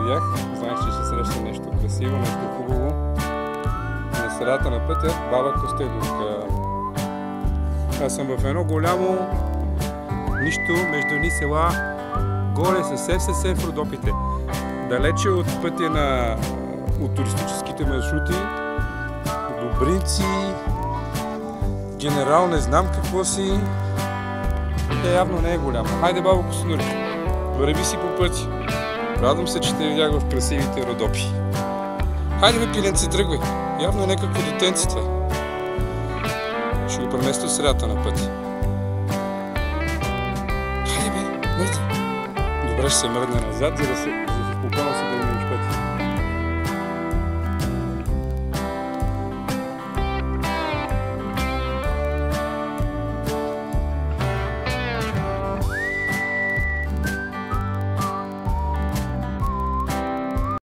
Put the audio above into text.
видях. Знаех, че ще срещам нещо красиво, нещо хубаво. На средата на пътя баба Костеловка. Аз съм в едно голямо нищо между ни села, горе съвсем в Родопите. Далече от пътя от туристическите маршрути, Добринци, Генерал, не знам какво си. Тя явно не е голяма. Хайде, бабо Костеловка, върви си по пъти. Радвам се, че те видях в красивите Родопи. Хайде бе, пиленце, тръгвай. Явно е някакво детенце това. Ще го преместя в средата на пътя. Хайде бе, мърди. Добре, ще се мръдна назад, за да се